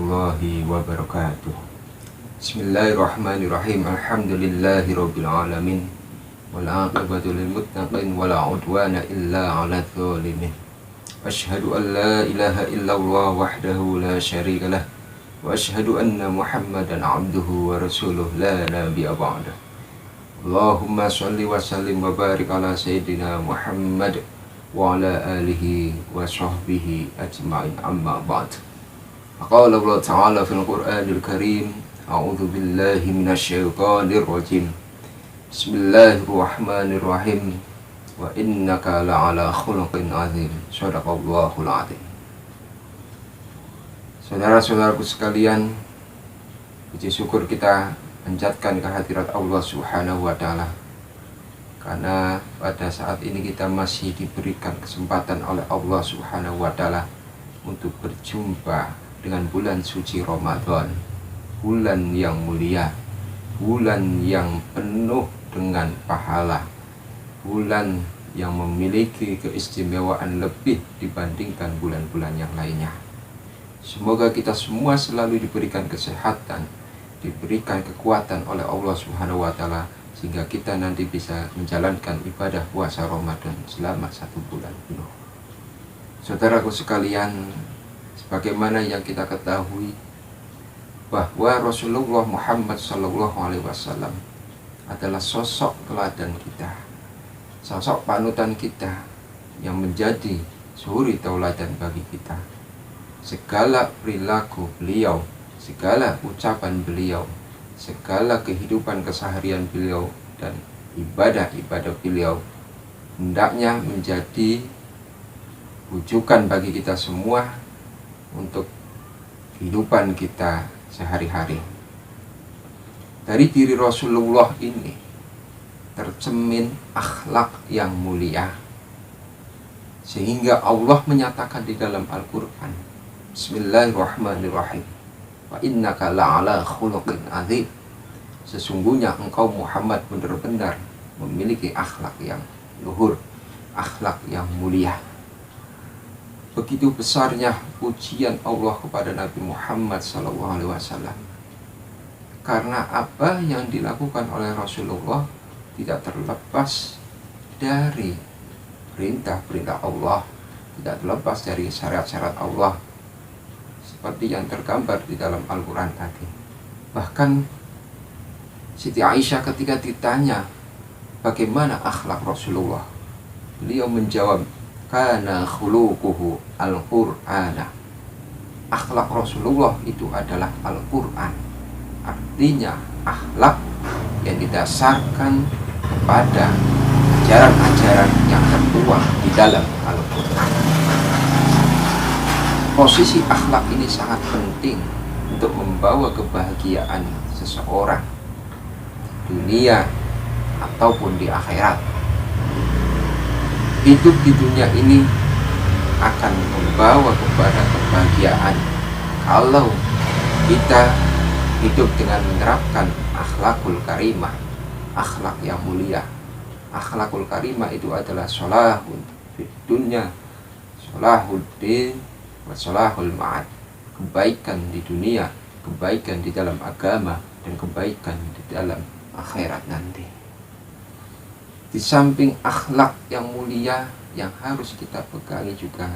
warahmatullahi wabarakatuh. Bismillahirrahmanirrahim. Alhamdulillahi rabbil alamin. Wal aqibatu lil muttaqin wala udwana illa 'alal zalimin. Asyhadu an la ilaha illallah wahdahu la syarikalah wa asyhadu anna Muhammadan 'abduhu wa rasuluh la nabiyya ba'dah. Allahumma shalli wa sallim wa barik ala sayyidina Muhammad wa ala alihi wa sahbihi ajma'in, amma ba'd. Qala Allah Ta'ala fil Qur'anil Karim, a'udzu billahi minasyaitonir rajim. Bismillahirrahmanirrahim. Wa innaka la'ala khuluqin 'adzim. Shadaqallahul 'adzim. Saudara-saudaraku sekalian, puji syukur kita panjatkan kehadirat Allah Subhanahu wa taala. Karena pada saat ini kita masih diberikan kesempatan oleh Allah Subhanahu wa taala untuk berjumpa dengan bulan suci Ramadan, bulan yang mulia, bulan yang penuh dengan pahala, bulan yang memiliki keistimewaan lebih dibandingkan bulan-bulan yang lainnya. Semoga kita semua selalu diberikan kesehatan, diberikan kekuatan oleh Allah Subhanahu wa taala, sehingga kita nanti bisa menjalankan ibadah puasa Ramadan selama 1 bulan penuh. Saudaraku sekalian, sebagaimana yang kita ketahui bahwa Rasulullah Muhammad SAW adalah sosok teladan kita, sosok panutan kita yang menjadi suri tauladan bagi kita. Segala perilaku beliau, segala ucapan beliau, segala kehidupan keseharian beliau dan ibadah-ibadah beliau hendaknya menjadi rujukan bagi kita semua untuk kehidupan kita sehari-hari. Dari diri Rasulullah ini tercemin akhlak yang mulia, sehingga Allah menyatakan di dalam Al-Quran, Bismillahirrahmanirrahim, wa innaka la'ala khuluqin 'adzim. Sesungguhnya engkau Muhammad benar-benar memiliki akhlak yang luhur, akhlak yang mulia. Begitu besarnya pujian Allah kepada Nabi Muhammad SAW, karena apa yang dilakukan oleh Rasulullah tidak terlepas dari perintah-perintah Allah, tidak terlepas dari syariat-syariat Allah, seperti yang tergambar di dalam Al-Quran tadi. Bahkan Siti Aisyah ketika ditanya bagaimana akhlak Rasulullah, beliau menjawab, kana khuluquhu al-Qur'ana. Akhlak Rasulullah itu adalah Al-Quran. Artinya akhlak yang didasarkan kepada ajaran-ajaran yang tertuang di dalam Al-Quran. Posisi akhlak ini sangat penting untuk membawa kebahagiaan seseorang, dunia ataupun di akhirat. Hidup di dunia ini akan membawa kepada kebahagiaan kalau kita hidup dengan menerapkan akhlakul karimah, akhlak yang mulia. Akhlakul karimah itu adalah sholahul fid dunya, sholahul din, wa sholahul ma'ad. Kebaikan di dunia, kebaikan di dalam agama, dan kebaikan di dalam akhirat nanti. Di samping akhlak yang mulia yang harus kita pegangi juga,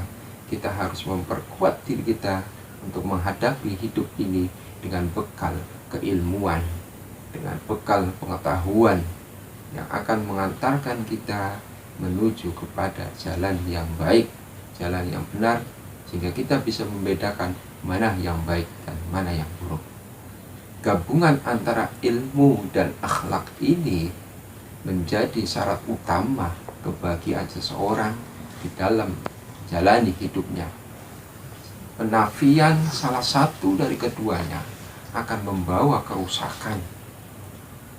kita harus memperkuat diri kita untuk menghadapi hidup ini dengan bekal keilmuan, dengan bekal pengetahuan yang akan mengantarkan kita menuju kepada jalan yang baik, jalan yang benar, sehingga kita bisa membedakan mana yang baik dan mana yang buruk. Gabungan antara ilmu dan akhlak ini menjadi syarat utama kebahagiaan seseorang di dalam jalani hidupnya. Penafian salah satu dari keduanya akan membawa kerusakan,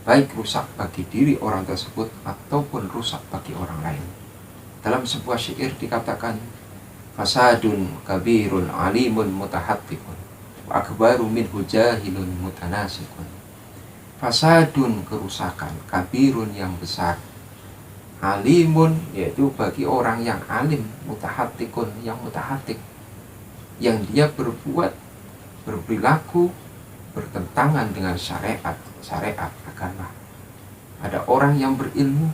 baik rusak bagi diri orang tersebut ataupun rusak bagi orang lain. Dalam sebuah syair dikatakan, fasadun kabirun alimun mutahattikun wa akbaru minhu jahilun mutanasikun. Fasadun, kerusakan, kabirun, yang besar, alimun, yaitu bagi orang yang alim, mutahatikun, yang mutahatik, yang dia berbuat berperilaku bertentangan dengan syariat agama. Ada orang yang berilmu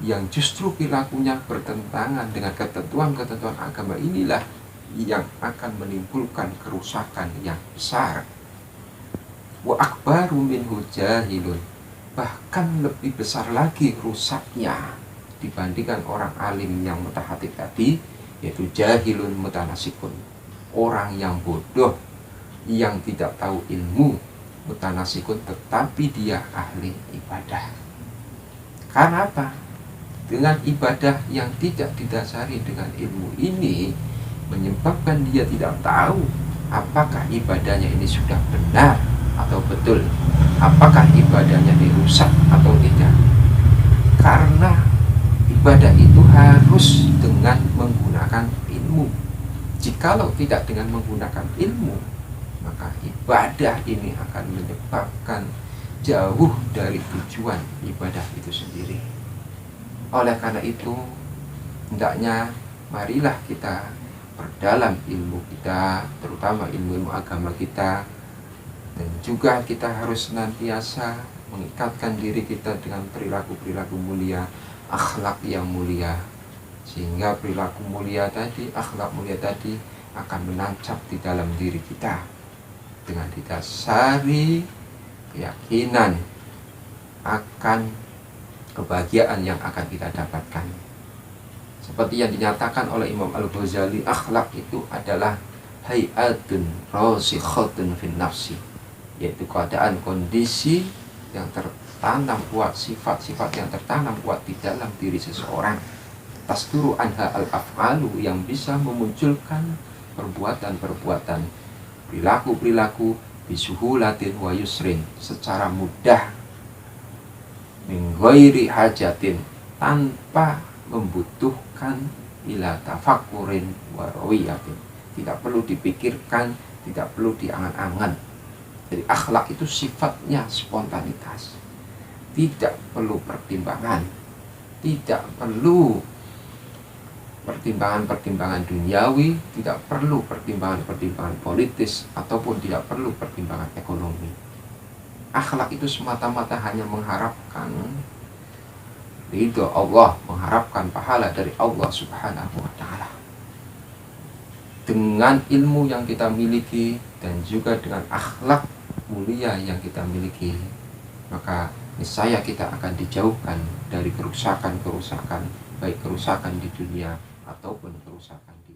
yang justru perilakunya bertentangan dengan ketentuan-ketentuan agama, inilah yang akan menimbulkan kerusakan yang besar. Wa akbaru minhu jahilun, bahkan lebih besar lagi rusaknya dibandingkan orang alim yang mutahatib tadi, yaitu jahilun mutanasikun, orang yang bodoh yang tidak tahu ilmu, mutanasikun tetapi dia ahli ibadah. Karena apa? Dengan ibadah yang tidak didasari dengan ilmu ini menyebabkan dia tidak tahu apakah ibadahnya ini sudah benar atau betul, apakah ibadahnya dirusak atau tidak. Karena ibadah itu harus dengan menggunakan ilmu. Jikalau tidak dengan menggunakan ilmu, maka ibadah ini akan menyebabkan jauh dari tujuan ibadah itu sendiri. Oleh karena itu, hendaknya marilah kita perdalam ilmu kita, terutama ilmu agama kita, dan juga kita harus senantiasa mengikatkan diri kita dengan perilaku-perilaku mulia, akhlak yang mulia, sehingga perilaku mulia tadi, akhlak mulia tadi akan menancap di dalam diri kita dengan didasari keyakinan akan kebahagiaan yang akan kita dapatkan. Seperti yang dinyatakan oleh Imam Al-Ghazali, akhlak itu adalah hayatun rasikhatun fin nafsi, yaitu keadaan kondisi yang tertanam kuat, sifat-sifat yang tertanam kuat di dalam diri seseorang. Tasduru anha al-af'alu, yang bisa memunculkan perbuatan-perbuatan, perilaku-perilaku bisuhulatin wa yusrin, secara mudah, min ghairi hajatin, tanpa membutuhkan ila tafakkurin wa rawiyatin, tidak perlu dipikirkan, tidak perlu diangan-angan. Jadi akhlak itu sifatnya spontanitas, tidak perlu pertimbangan, tidak perlu pertimbangan-pertimbangan duniawi, tidak perlu pertimbangan-pertimbangan politis, ataupun tidak perlu pertimbangan ekonomi. Akhlak itu semata-mata hanya mengharapkan ridho Allah, mengharapkan pahala dari Allah Subhanahu wa ta'ala. Dengan ilmu yang kita miliki dan juga dengan akhlak mulia yang kita miliki, maka niscaya kita akan dijauhkan dari kerusakan-kerusakan, baik kerusakan di dunia ataupun kerusakan di